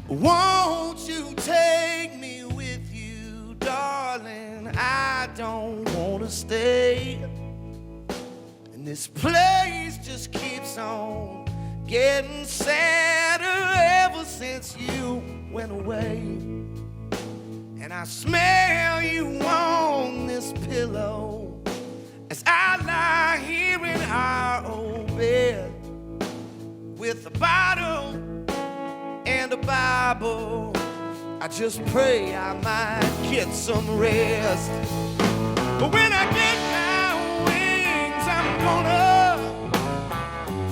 Won't you take me with you, darling? I don't want to stay. And this place just keeps on getting sadder ever since you went away. And I smell you on this pillow as I lie here in our old bed with a bottle and a Bible. I just pray I might get some rest. But when I get my wings, I'm gonna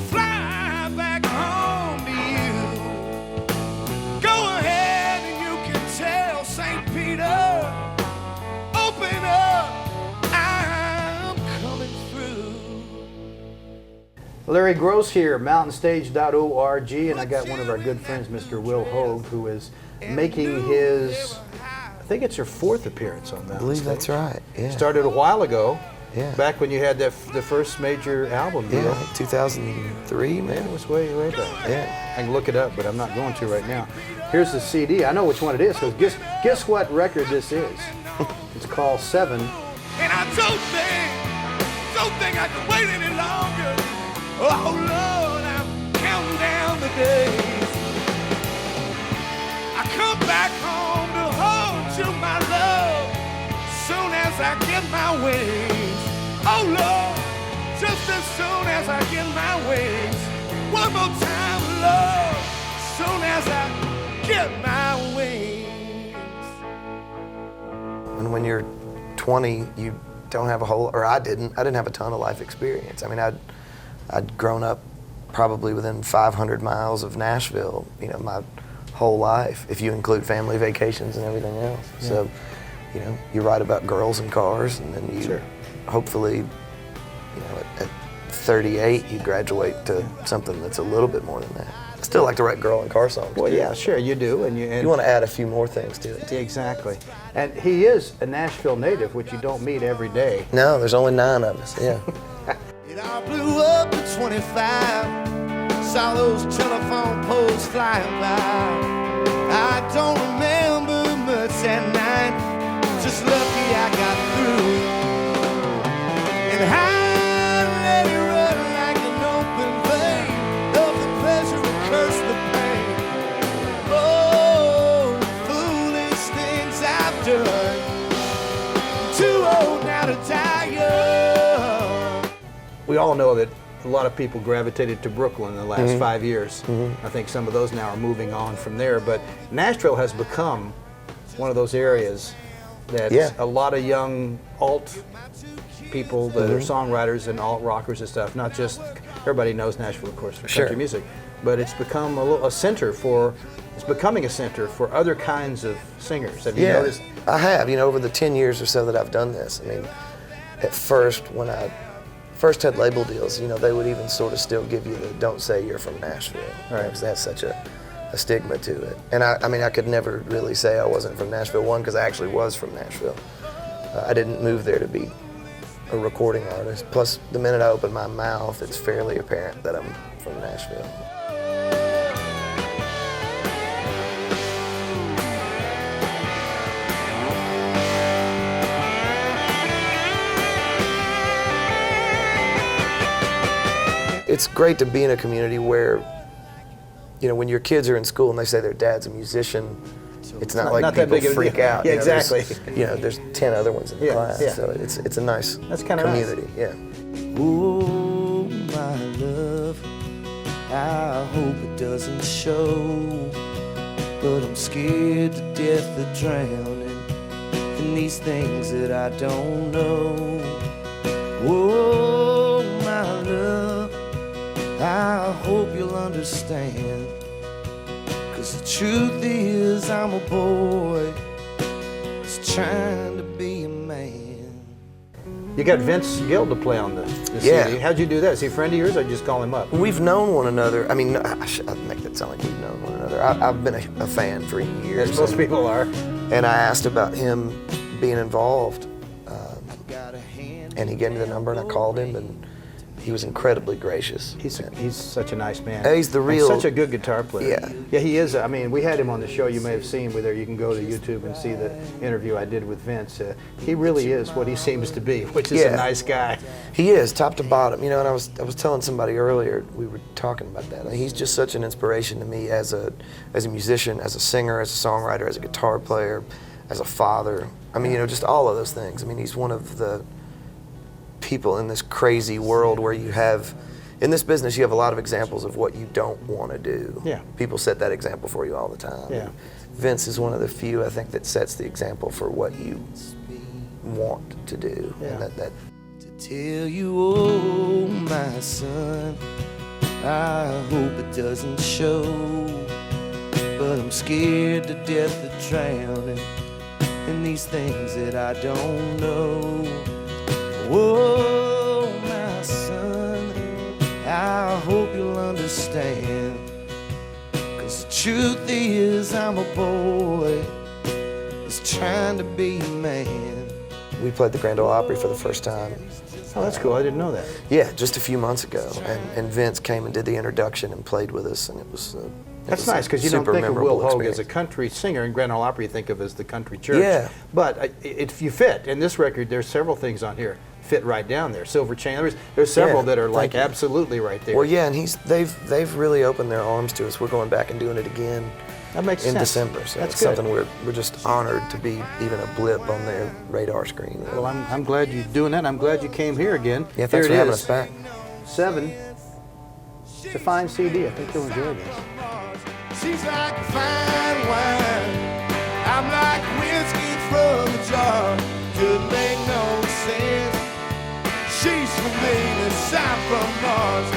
fly back home to you. Go ahead and you can tell St. Peter, open up, I'm coming through. Larry Groce here, mountainstage.org, and I got one of our good friends, Mr. Will Hoge, who is making his, I think it's your 4th appearance on Mountain I believe Stage. that's right, yeah. Started a while ago, Yeah. back when you had the first major album deal. Yeah, 2003, Man, man. it was way back. Yeah. I can look it up, but I'm not going to right now. Here's the CD. I know which one it is, because guess what record this is? It's called 7. And I don't think I can wait any longer. Oh Lord, I'm counting down the days. I come back home to hold you, my love, soon as I get my wings. Oh Lord, just as soon as I get my wings. One more time, love, soon as I get my wings. And when you're 20, you don't have a whole, or I didn't have a ton of life experience. I mean, I'd grown up probably within 500 miles of Nashville, you know, my whole life, if you include family vacations and everything else. Yeah. So, you know, you write about girls and cars, and then you hopefully, you know, at 38, you graduate to something that's a little bit more than that. I still like to write girl and car songs. Well, too. yeah, sure, you do. And You want to add a few more things to it. Exactly. And he is a Nashville native, which you don't meet every day. No, there's only 9 of us, yeah. It all blew up at 25. Saw those telephone poles flying by. I don't remember much that night. Just lucky I got through. And I let it run like an open vein. Love the pleasure and curse the pain. Oh, foolish things I've done. Too old now to die young. We all know that a lot of people gravitated to Brooklyn in the last 5 years. I think some of those now are moving on from there, but Nashville has become one of those areas that a lot of young alt people that are songwriters and alt rockers and stuff, not just, everybody knows Nashville, of course, for country music, but it's become a center for, it's becoming a center for other kinds of singers. Have you noticed? I have, you know, over the 10 years or so that I've done this. I mean, at first, when I first had label deals, you know, they would even sort of still give you the don't say you're from Nashville, right? Because they have such a stigma to it. And I mean, I could never really say I wasn't from Nashville, one, because I actually was from Nashville. I didn't move there to be a recording artist. Plus, the minute I open my mouth, it's fairly apparent that I'm from Nashville. It's great to be in a community where, you know, when your kids are in school and they say their dad's a musician, it's not like people freak out. Yeah, you know, exactly. There's 10 other ones in the class, so it's a nice community. Nice. Yeah. Oh, my love, I hope it doesn't show, but I'm scared to death of drowning in these things that I don't know. Oh, my love, I hope you'll understand, 'cause the truth is I'm a boy just trying to be a man. You got Vince Gill to play on the CD. How'd you do that? Is he a friend of yours, or you just call him up? We'd known one another. I mean, I'd make that sound like we've known one another. I've been a fan for years. As most people are. And I asked about him being involved, and he gave me the number, and I called him, and he was incredibly gracious. He's such a nice man. He's the real, and such a good guitar player. Yeah, he is. I mean, we had him on the show. You may have seen where you can go to YouTube and see the interview I did with Vince. He really is what he seems to be, which is a nice guy. He is, top to bottom. You know, and I was telling somebody earlier, we were talking about that. He's just such an inspiration to me as a musician, as a singer, as a songwriter, as a guitar player, as a father. I mean, you know, just all of those things. I mean, he's one of the people in this crazy world where you have, in this business, you have a lot of examples of what you don't want to do. Yeah. People set that example for you all the time. Yeah. Vince is one of the few, I think, that sets the example for what you want to do. Yeah. And that To tell you, oh my son, I hope it doesn't show, but I'm scared to death of drowning in these things that I don't know. Oh my son, I hope you'll understand, 'cause the truth is I'm a boy that's trying to be a man. we played the Grand Ole Opry for the first time. Oh, that's cool. I didn't know that. Yeah, just a few months ago, and Vince came and did the introduction and played with us, and it was. That's nice, because you don't think of Will Hoge as a country singer, and Grand Ole Opry you think of as the country church. Yeah. But if you fit, in this record, there's several things on here fit right down there. Silver Chain, there's several that are like absolutely right there. Well, yeah, and they've really opened their arms to us. We're going back and doing it again. That makes in sense. December, so That's it's good. something we're just honored to be even a blip on their radar screen. Well, I'm glad you're doing that. I'm glad you came here again. Yeah, thanks here for it having is. us back. 7. It's a fine CD. I think you'll enjoy this. She's like fine wine, I'm like whiskey from a jar. Could make no sense. She's from Venus, I'm from Mars.